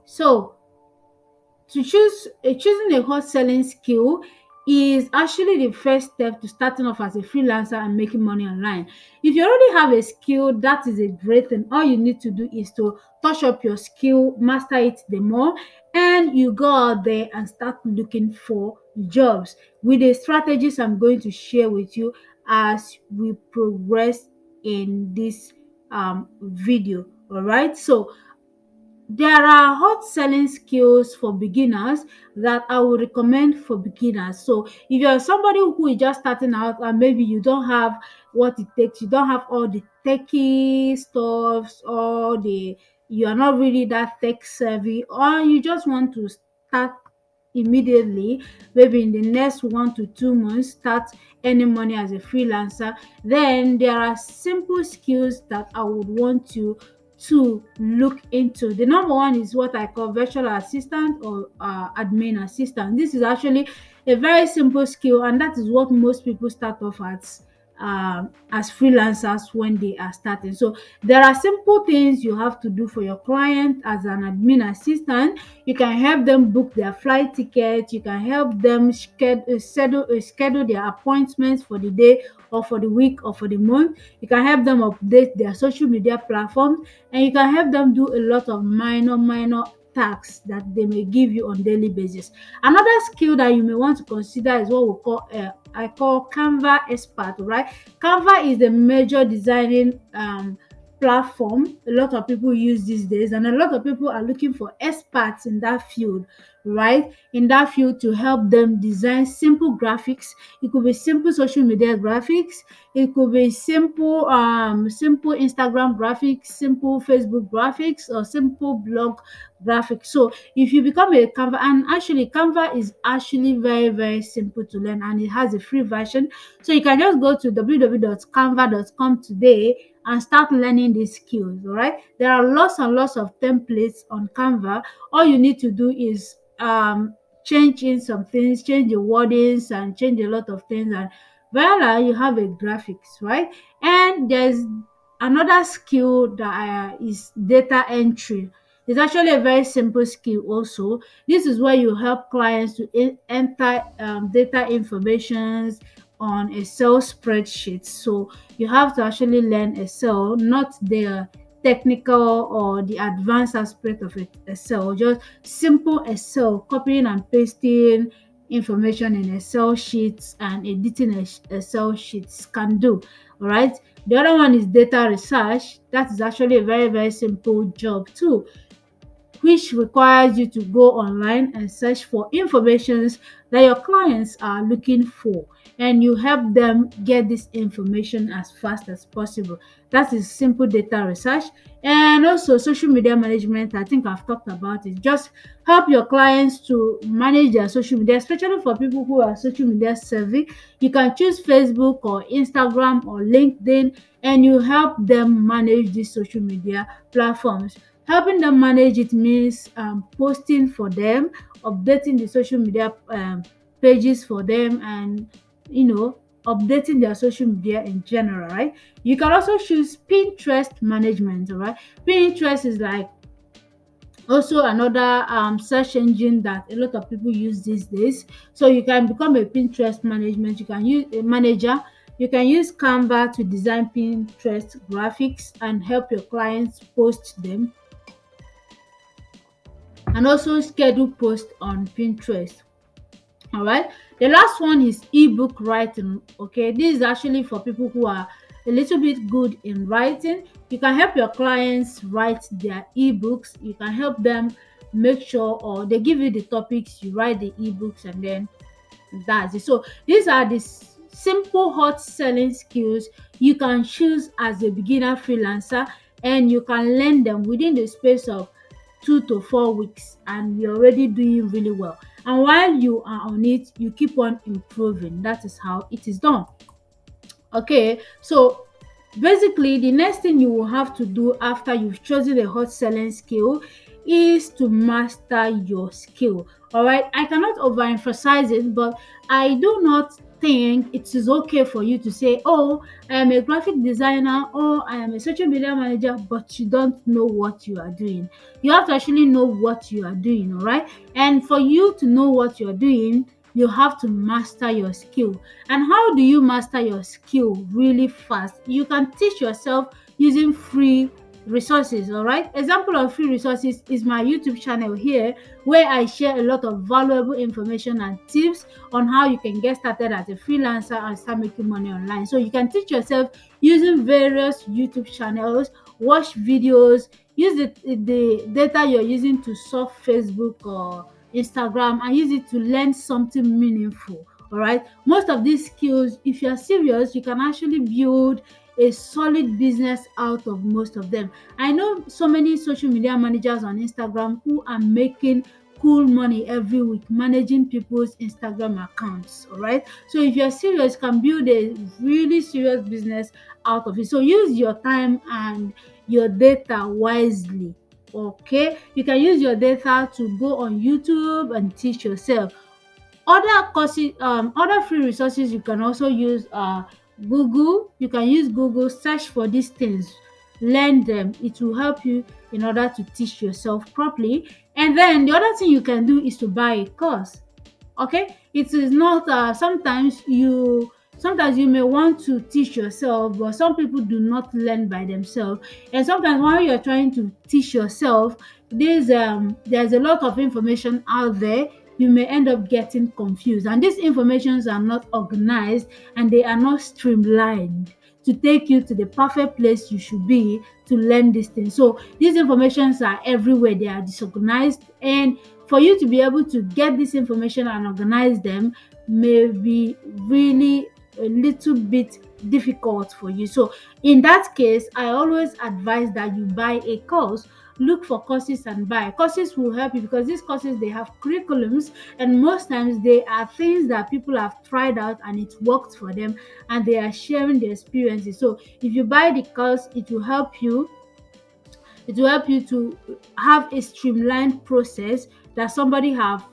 So to choosing a hot selling skill is actually the first step to starting off as a freelancer and making money online. If you already have a skill, that is a great thing. All you need to do is to touch up your skill, master it the more, and you go out there and start looking for jobs with the strategies I'm going to share with you as we progress in this video. All right, so there are hot selling skills for beginners that I would recommend for beginners. So if you're somebody who is just starting out and maybe you don't have what it takes, you don't have all the techie stuffs, or you are not really that tech savvy, or you just want to start immediately, maybe in the next 1 to 2 months, start earning money as a freelancer, then there are simple skills that I would want you to look into. The number one is what I call virtual assistant or admin assistant. This is actually a very simple skill, and that is what most people start off as freelancers when they are starting. So there are simple things you have to do for your client as an admin assistant. You can help them book their flight ticket. You can help them schedule their appointments for the day or for the week or for the month. You can help them update their social media platforms, and you can help them do a lot of minor tasks that they may give you on daily basis. Another skill that you may want to consider is what we call I call Canva Expert. Right, Canva is the major designing platform a lot of people use these days, and a lot of people are looking for experts in that field, right? In that field, to help them design simple graphics. It could be simple social media graphics, it could be simple Instagram graphics, simple Facebook graphics, or simple blog graphics. So if you become a Canva, and actually Canva is actually very simple to learn, and it has a free version, so you can just go to www.canva.com today and start learning these skills. All right, there are lots and lots of templates on Canva. All you need to do is change in some things, change the wordings, and change a lot of things, and voila, you have a graphics, right? And there's another skill that is data entry. It's actually a very simple skill also. This is where you help clients to enter data informations on Excel spreadsheet. So you have to actually learn Excel, not the technical or the advanced aspect of Excel, just simple Excel, copying and pasting information in Excel sheets and editing Excel sheets can do. All right. The other one is data research. That is actually a very simple job too, which requires you to go online and search for informations that your clients are looking for, and you help them get this information as fast as possible. That is simple data research. And also social media management, I think I've talked about it. Just help your clients to manage their social media, especially for people who are social media savvy. You can choose Facebook or Instagram or LinkedIn, and you help them manage these social media platforms. Helping them manage it means posting for them, updating the social media pages for them, and updating their social media in general, right? You can also choose Pinterest management. All right, Pinterest is like also another search engine that a lot of people use these days. So you can become a Pinterest management. You can use a manager. You can use Canva to design Pinterest graphics and help your clients post them, and also schedule posts on Pinterest. All right, the last one is ebook writing. Okay, this is actually for people who are a little bit good in writing. You can help your clients write their ebooks. You can help them make sure, or they give you the topics, you write the ebooks, and then that's it. So these are the simple hot selling skills you can choose as a beginner freelancer, and you can learn them within the space of 2 to 4 weeks, and you're already doing really well. And while you are on it, you keep on improving. That is how it is done. Okay, so basically the next thing you will have to do after you've chosen a hot selling skill is to master your skill. All right, I cannot overemphasize it, but I do not think it is okay for you to say, oh, I am a graphic designer or I am a social media manager, but you don't know what you are doing. You have to actually know what you are doing. All right, and for you to know what you're doing, you have to master your skill. And how do you master your skill really fast? You can teach yourself using free resources. All right, example of free resources is my YouTube channel here, where I share a lot of valuable information and tips on how you can get started as a freelancer and start making money online. So you can teach yourself using various YouTube channels, watch videos, use the data you're using to surf Facebook or Instagram, and use it to learn something meaningful. All right, most of these skills, if you're serious, you can actually build a solid business out of most of them. I know so many social media managers on Instagram who are making cool money every week managing people's Instagram accounts. All right, so if you're serious, you can build a really serious business out of it. So use your time and your data wisely. Okay, you can use your data to go on YouTube and teach yourself. Other courses, other free resources you can also use are Google. You can use Google, search for these things, learn them. It will help you in order to teach yourself properly. And then the other thing you can do is to buy a course. Okay, it is not sometimes you may want to teach yourself, but some people do not learn by themselves. And sometimes while you're trying to teach yourself, there's a lot of information out there. You may end up getting confused, and these informations are not organized and they are not streamlined to take you to the perfect place you should be to learn these things. So these informations are everywhere, they are disorganized, and for you to be able to get this information and organize them may be really a little bit difficult for you. So in that case, I always advise that you buy a course. Look for courses and buy. Courses will help you because these courses, they have curriculums, and most times they are things that people have tried out and it worked for them, and they are sharing their experiences. So if you buy the course, it will help you to have a streamlined process that somebody have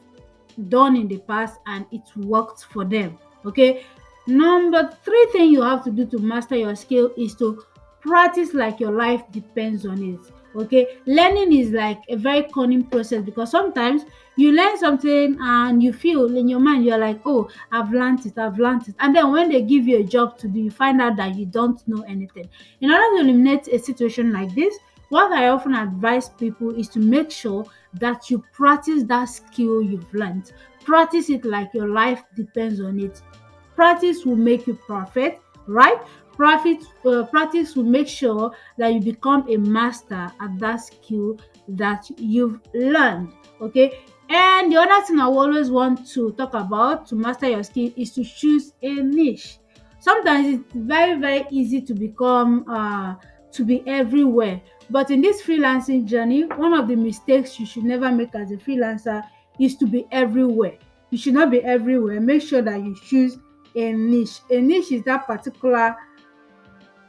done in the past and it worked for them. Okay, number three thing you have to do to master your skill is to practice like your life depends on it. Okay, learning is like a very cunning process because sometimes you learn something and you feel in your mind, you're like, oh, I've learned it, and then when they give you a job to do, you find out that you don't know anything. In order to eliminate a situation like this, what I often advise people is to make sure that you practice that skill you've learned. Practice it like your life depends on it. Practice will make you perfect, right? Practice will make sure that you become a master at that skill that you've learned. Okay. And the other thing I always want to talk about to master your skill is to choose a niche. Sometimes it's very, very easy to to be everywhere. But in this freelancing journey, one of the mistakes you should never make as a freelancer is to be everywhere. You should not be everywhere. Make sure that you choose a niche. A niche is that particular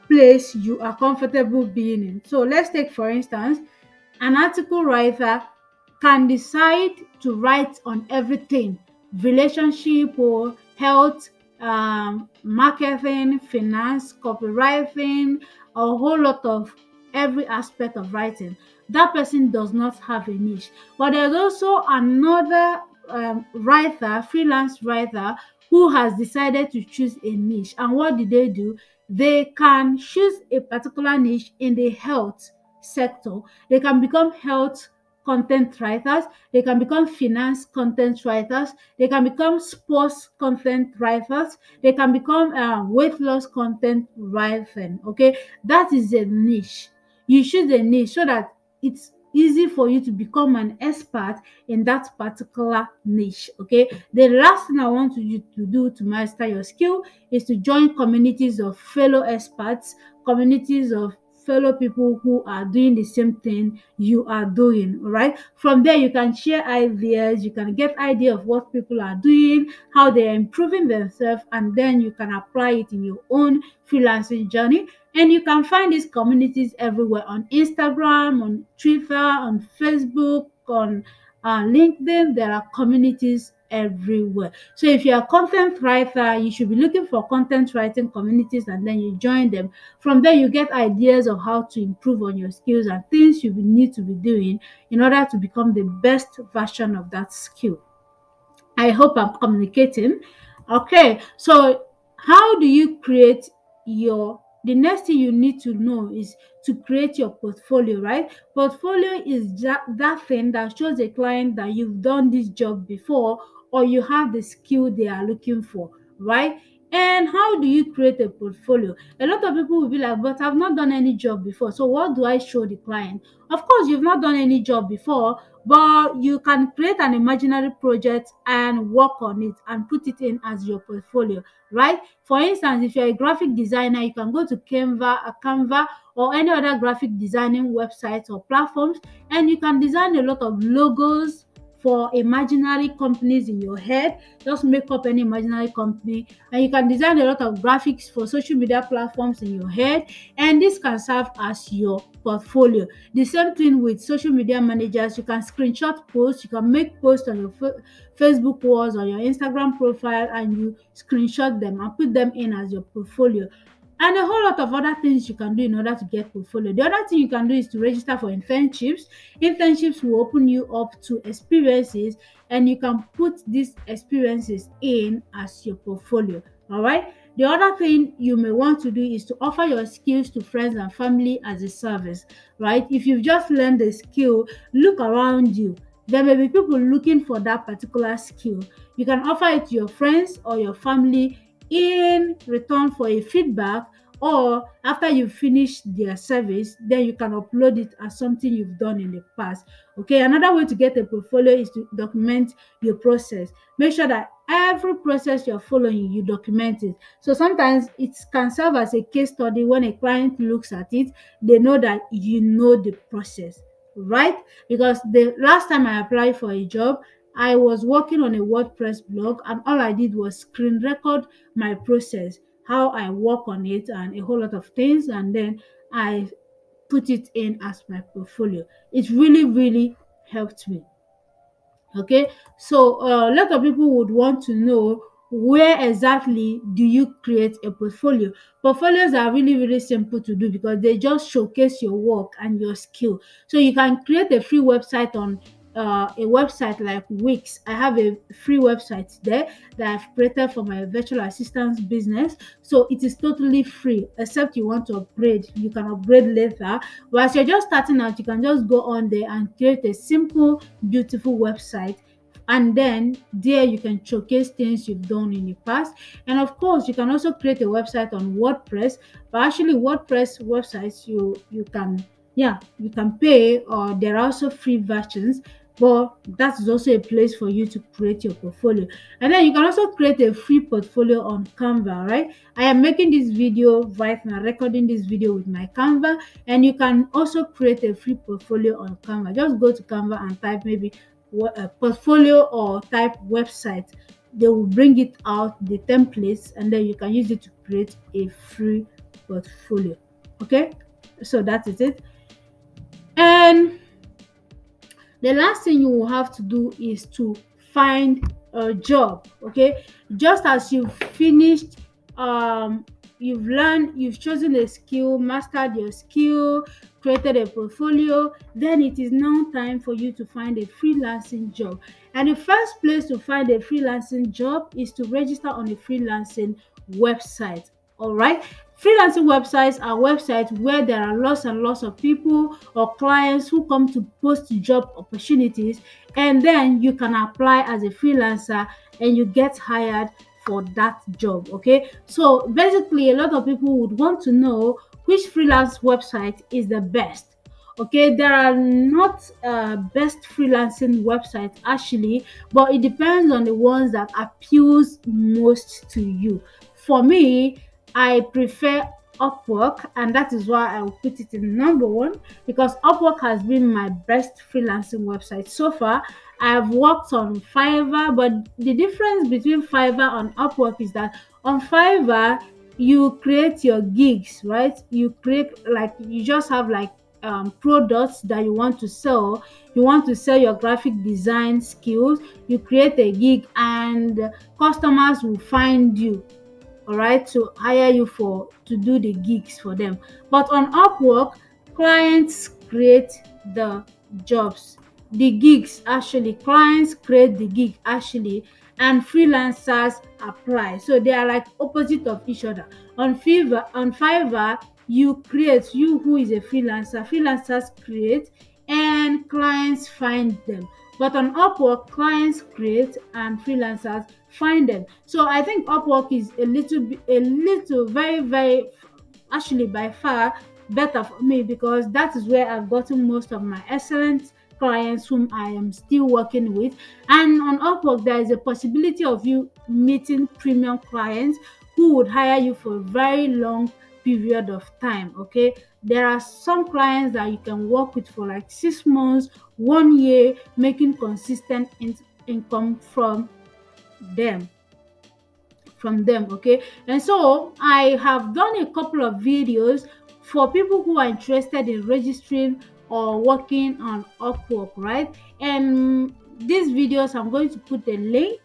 place you are comfortable being in. So let's take, for instance, an article writer can decide to write on everything: relationship or health, marketing, finance, copywriting, a whole lot of every aspect of writing. That person does not have a niche. But there's also another writer, freelance writer, who has decided to choose a niche. And what do? They can choose a particular niche in the health sector. They can become health content writers, they can become finance content writers, they can become sports content writers, they can become weight loss content writing. Okay, that is a niche. You choose a niche so that it's easy for you to become an expert in that particular niche. Okay, the last thing I want you to do to master your skill is to join communities of fellow experts, communities of fellow people who are doing the same thing you are doing. All right, from there you can share ideas, you can get idea of what people are doing, how they are improving themselves, and then you can apply it in your own freelancing journey. And you can find these communities everywhere, on Instagram, on Twitter, on Facebook, on LinkedIn. There are communities everywhere. So if you're a content writer, you should be looking for content writing communities, and then you join them. From there, you get ideas of how to improve on your skills and things you will need to be doing in order to become the best version of that skill. I hope I'm communicating. Okay, so how do you create your, the next thing you need to know is to create your portfolio, right? Portfolio is that thing that shows a client that you've done this job before, or you have the skill they are looking for, right? And how do you create a portfolio? A lot of people will be like, but I've not done any job before, so what do I show the client? Of course, you've not done any job before, but you can create an imaginary project and work on it and put it in as your portfolio, right? For instance, if you're a graphic designer, you can go to Canva or any other graphic designing websites or platforms, and you can design a lot of logos for imaginary companies in your head. Just make up any imaginary company, and you can design a lot of graphics for social media platforms in your head, and this can serve as your portfolio. The same thing with social media managers. You can screenshot posts, you can make posts on your Facebook walls or your Instagram profile, and you screenshot them and put them in as your portfolio. And a whole lot of other things you can do in order to get portfolio. The other thing you can do is to register for internships. Internships will open you up to experiences, and you can put these experiences in as your portfolio. All right. The other thing you may want to do is to offer your skills to friends and family as a service, right? If you've just learned a skill, look around you. There may be people looking for that particular skill. You can offer it to your friends or your family in return for a feedback, or after you finish their service, then you can upload it as something you've done in the past. Okay, another way to get a portfolio is to document your process. Make sure that every process you're following, you document it. So sometimes it can serve as a case study. When a client looks at it, they know that you know the process, right? Because the last time I applied for a job, I was working on a WordPress blog, and all I did was screen record my process, how I work on it, and a whole lot of things, and then I put it in as my portfolio. It really, really helped me. Okay, so a lot of people would want to know, where exactly do you create a portfolio? Portfolios are really, really simple to do because they just showcase your work and your skill. So you can create a free website on a website like Wix. I have a free website there that I've created for my virtual assistance business. So it is totally free, except you want to upgrade. You can upgrade later. But as you're just starting out, you can just go on there and create a simple, beautiful website, and then there you can showcase things you've done in the past. And of course, you can also create a website on WordPress. But actually, WordPress websites, you can, yeah, you can pay, or there are also free versions, but that is also a place for you to create your portfolio. And then you can also create a free portfolio on Canva, right? I am making this video right now, recording this video with my Canva, and you can also create a free portfolio on Canva. Just go to Canva and type maybe portfolio, or type website. They will bring it out, the templates, and then you can use it to create a free portfolio. Okay, so that is it. And the last thing you will have to do is to find a job. Okay, just as you've finished, you've learned, you've chosen a skill, mastered your skill, created a portfolio, then it is now time for you to find a freelancing job. And the first place to find a freelancing job is to register on a freelancing website. All right, freelancing websites are websites where there are lots and lots of people or clients who come to post job opportunities, and then you can apply as a freelancer and you get hired for that job. Okay, so basically, a lot of people would want to know which freelance website is the best. Okay, there are not best freelancing websites actually, but it depends on the ones that appeals most to you. For me, I prefer Upwork, and that is why I will put it in number one, because Upwork has been my best freelancing website so far. I've worked on Fiverr, but the difference between Fiverr and Upwork is that on Fiverr, you create your gigs, right? You create, like, you just have like products that you want to sell. You want to sell your graphic design skills. You create a gig, and customers will find you, all right, to hire you for to do the gigs for them. But on Upwork, clients create the jobs, the gigs actually. Clients create the gig actually, and freelancers apply. So they are like opposite of each other. On Fiverr, you create, you who is a freelancer, freelancers create, and clients find them. But on Upwork, clients create and freelancers find them. So I think Upwork is a little very, actually by far better for me, because that is where I've gotten most of my excellent clients whom I am still working with. And on Upwork, there is a possibility of you meeting premium clients who would hire you for a very long period of time. Okay, there are some clients that you can work with for like 6 months, 1 year, making consistent income them from them. Okay, and so I have done a couple of videos for people who are interested in registering or working on Upwork, right? And these videos, I'm going to put a link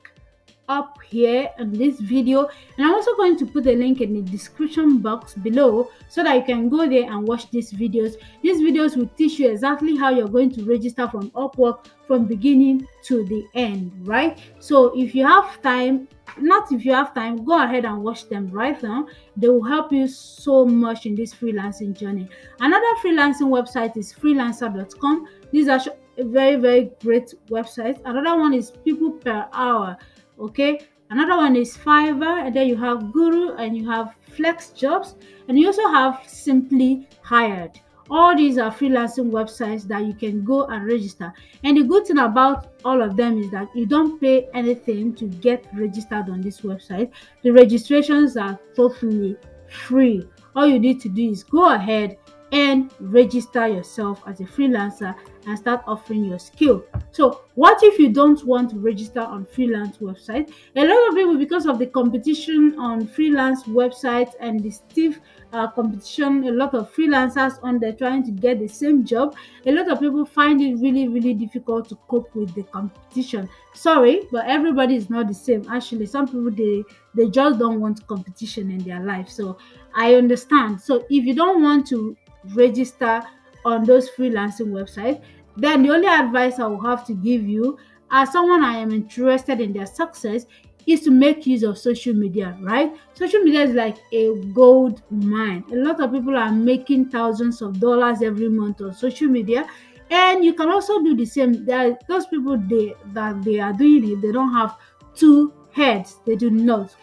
up here in this video, and I'm also going to put a link in the description box below so that you can go there and watch these videos. These videos will teach you exactly how you're going to register from Upwork from beginning to the end, right? So if you have time, not if you have time, go ahead and watch them right now. They will help you so much in this freelancing journey. Another freelancing website is freelancer.com. These are a very great website. Another one is People Per Hour. Okay, another one is Fiverr, and then you have Guru, and you have Flex Jobs, and you also have Simply Hired. All these are freelancing websites that you can go and register. And the good thing about all of them is that you don't pay anything to get registered on this website. The registrations are totally free. All you need to do is go ahead and register yourself as a freelancer and start offering your skill. So what if you don't want to register on freelance website? A lot of people, because of the competition on freelance websites and the stiff competition, a lot of freelancers on there trying to get the same job, a lot of people find it really difficult to cope with the competition. Sorry, but everybody is not the same. Actually, some people, they just don't want competition in their life. So I understand. So if you don't want to register on those freelancing websites, then the only advice I will have to give you, as someone I am interested in their success, is to make use of social media, right? Social media is like a gold mine. A lot of people are making thousands of dollars every month on social media, and you can also do the same. There are those people that they are doing it, they don't have two heads. They do not.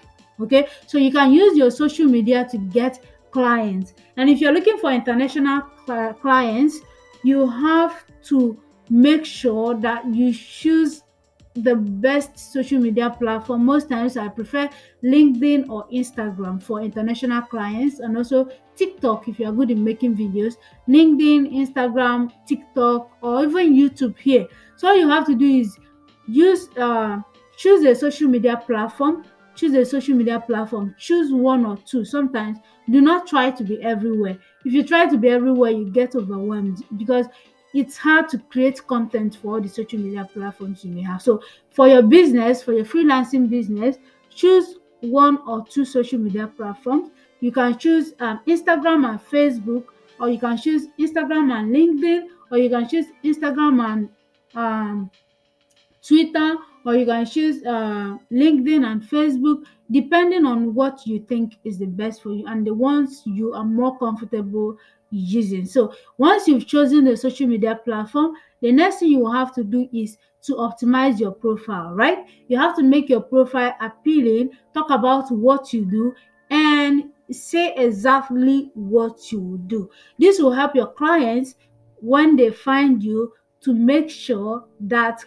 Okay, so you can use your social media to get clients. And if you're looking for international clients, you have to make sure that you choose the best social media platform. Most times I prefer LinkedIn or Instagram for international clients, and also TikTok if you are good in making videos. LinkedIn, Instagram, TikTok, or even YouTube here. So all you have to do is choose a social media platform. Choose one or two. Sometimes do not try to be everywhere. If you try to be everywhere, you get overwhelmed, because it's hard to create content for all the social media platforms you may have. So for your business, for your freelancing business, choose one or two social media platforms. You can choose Instagram and Facebook, or you can choose Instagram and LinkedIn, or you can choose Instagram and Twitter, or you can choose LinkedIn and Facebook, depending on what you think is the best for you and the ones you are more comfortable using. So once you've chosen the social media platform, the next thing you will have to do is to optimize your profile, right? You have to make your profile appealing, talk about what you do, and say exactly what you will do. This will help your clients when they find you to make sure that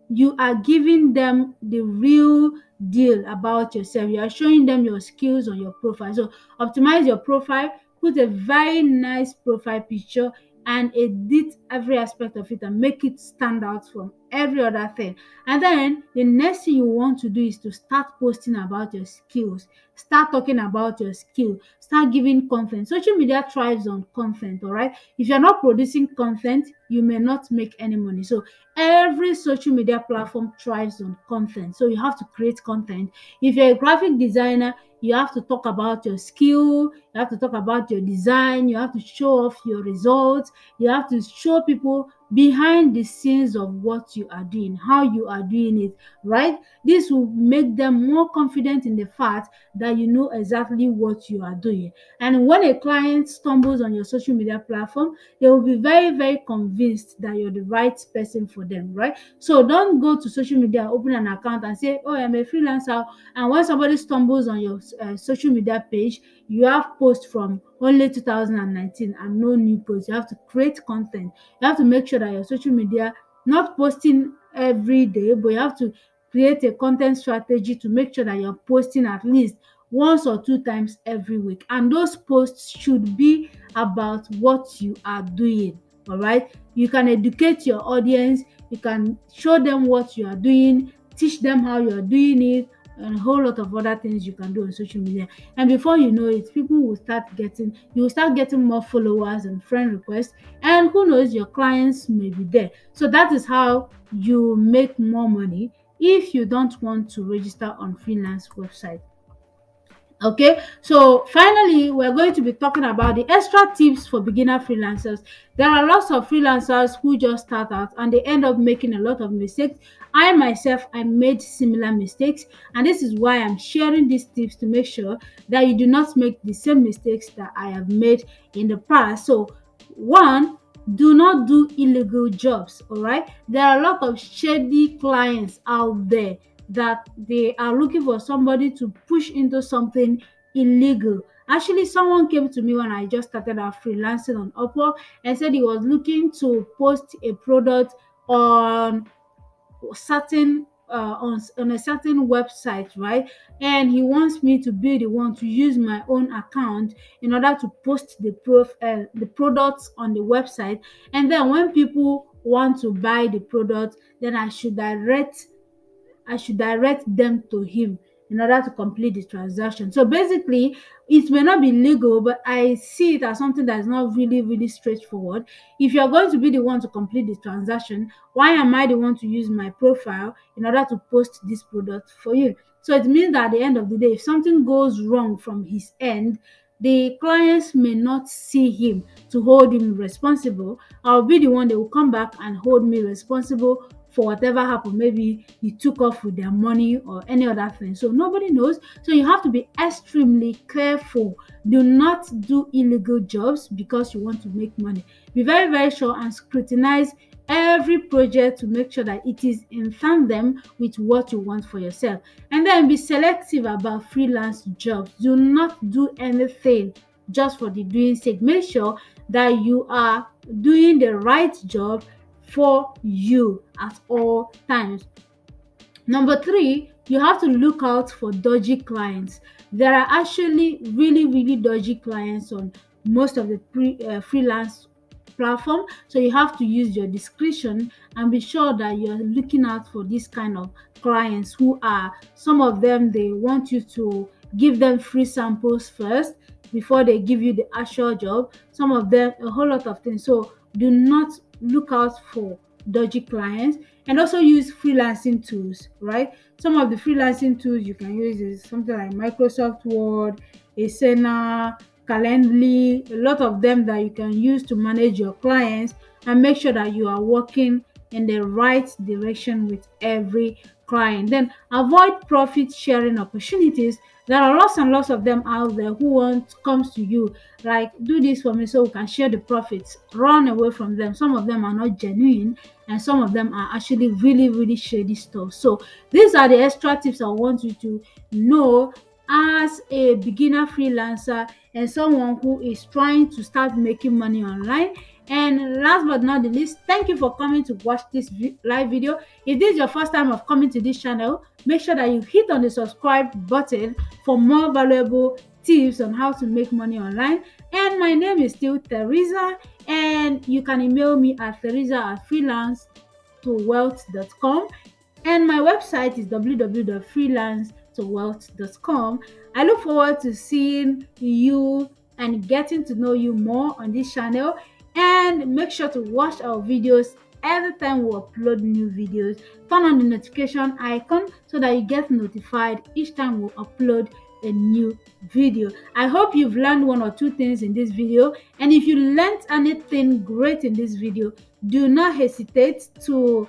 you are giving them the real deal about yourself. You are showing them your skills on your profile. So optimize your profile, put a very nice profile picture, and edit every aspect of it and make it stand out from every other thing. And then the next thing you want to do is to start posting about your skills. Start talking about your skill. Start giving content. Social media thrives on content, all right? If you're not producing content, you may not make any money. So every social media platform thrives on content. So you have to create content. If you're a graphic designer, you have to talk about your skill, you have to talk about your design, you have to show off your results, you have to show people behind the scenes of what you are doing, how you are doing it, right? This will make them more confident in the fact that you know exactly what you are doing. And when a client stumbles on your social media platform, they will be very, very convinced that you're the right person for them, right? So don't go to social media, open an account and say, oh, I'm a freelancer. And when somebody stumbles on your social media page, you have posts from only 2019 and no new posts. You have to create content. You have to make sure that your social media, not posting every day, but you have to create a content strategy to make sure that you're posting at least once or two times every week. And those posts should be about what you are doing. All right. You can educate your audience, you can show them what you are doing, teach them how you are doing it, and a whole lot of other things you can do on social media. And before you know it, you will start getting more followers and friend requests, and who knows, your clients may be there. So that is how you make more money if you don't want to register on freelance website. Okay, so finally, we're going to be talking about the extra tips for beginner freelancers. There are lots of freelancers who just start out and they end up making a lot of mistakes. I myself, I made similar mistakes, and this is why I'm sharing these tips to make sure that you do not make the same mistakes that I have made in the past. So, one, do not do illegal jobs. All right, there are a lot of shady clients out there that they are looking for somebody to push into something illegal. Actually, someone came to me when I just started out freelancing on Upwork and said he was looking to post a product on certain on a certain website, right? And he wants me to be the one to use my own account in order to post the products on the website. And then when people want to buy the product, then I should direct them to him in order to complete the transaction. So basically, it may not be legal, but I see it as something that is not really, really straightforward. If you're going to be the one to complete the transaction, why am I the one to use my profile in order to post this product for you? So it means that at the end of the day, if something goes wrong from his end, the clients may not see him to hold him responsible. I'll be the one that will come back and hold me responsible for whatever happened. Maybe he took off with their money or any other thing. So nobody knows. So you have to be extremely careful. Do not do illegal jobs because you want to make money. Be very, very sure and scrutinize every project to make sure that it is in tandem with what you want for yourself. And then be selective about freelance jobs. Do not do anything just for the doing sake. Make sure that you are doing the right job for you at all times. Number three, you have to look out for dodgy clients. There are actually really, really dodgy clients on most of the freelance platform. So you have to use your discretion and be sure that you're looking out for this kind of clients who are, some of them, they want you to give them free samples first before they give you the actual job. Some of them, a whole lot of things. So do not look out for dodgy clients, and also use freelancing tools, right? Some of the freelancing tools you can use is something like Microsoft Word, Asana, Calendly, a lot of them that you can use to manage your clients and make sure that you are working in the right direction with every client. Then avoid profit sharing opportunities. There are lots and lots of them out there who comes to you like, do this for me so we can share the profits. Run away from them. Some of them are not genuine, and some of them are actually really, really shady stuff. So these are the extra tips I want you to know as a beginner freelancer and someone who is trying to start making money online. And last but not the least, thank you for coming to watch this live video. If this is your first time of coming to this channel, make sure that you hit on the subscribe button for more valuable tips on how to make money online. And my name is still Teresa, and you can email me at teresa@freelancetowealth.com, and my website is www.freelancetowealth.com. I look forward to seeing you and getting to know you more on this channel, and make sure to watch our videos every time we upload new videos. Turn on the notification icon so that you get notified each time we upload a new video. I hope you've learned one or two things in this video, and if you learned anything great in this video, do not hesitate to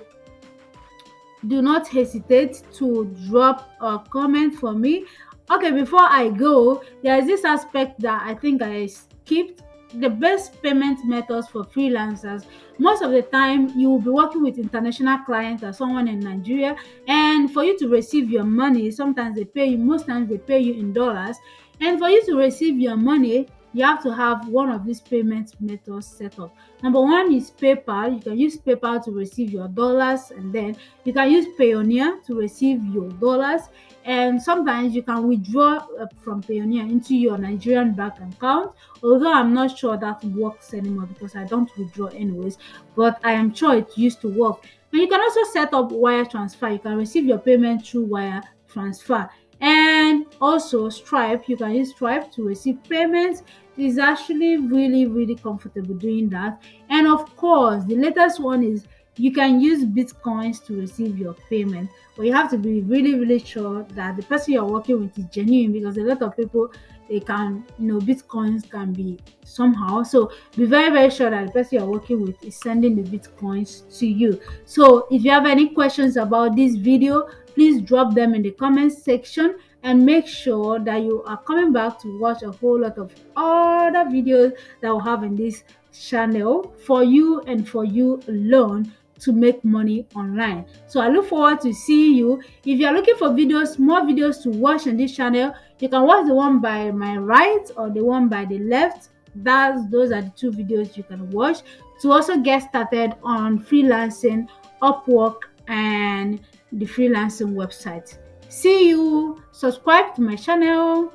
drop a comment for me. Okay, before I go, there is this aspect that I think I skipped: the best payment methods for freelancers. Most of the time you will be working with international clients or someone in Nigeria, and for you to receive your money, sometimes they pay you, most times they pay you in dollars, and for you to receive your money, you have to have one of these payment methods set up. Number one is PayPal. You can use PayPal to receive your dollars, and then you can use Payoneer to receive your dollars, and sometimes you can withdraw from Payoneer into your Nigerian bank account, although I'm not sure that works anymore because I don't withdraw anyways, but I am sure it used to work. And you can also set up wire transfer. You can receive your payment through wire transfer. And also Stripe, you can use Stripe to receive payments. It's actually really comfortable doing that. And of course, the latest one is you can use Bitcoins to receive your payment, but you have to be really sure that the person you're working with is genuine, because a lot of people, they can, Bitcoins can be somehow. So be very sure that the person you're working with is sending the Bitcoins to you. So if you have any questions about this video, please drop them in the comment section, and make sure that you are coming back to watch a whole lot of other videos that we'll have in this channel for you and for you alone to make money online. So I look forward to seeing you. If you are looking for videos, more videos to watch on this channel, you can watch the one by my right or the one by the left. Those are the two videos you can watch to also get started on freelancing, Upwork, and the freelancing website. See you. Subscribe to my channel.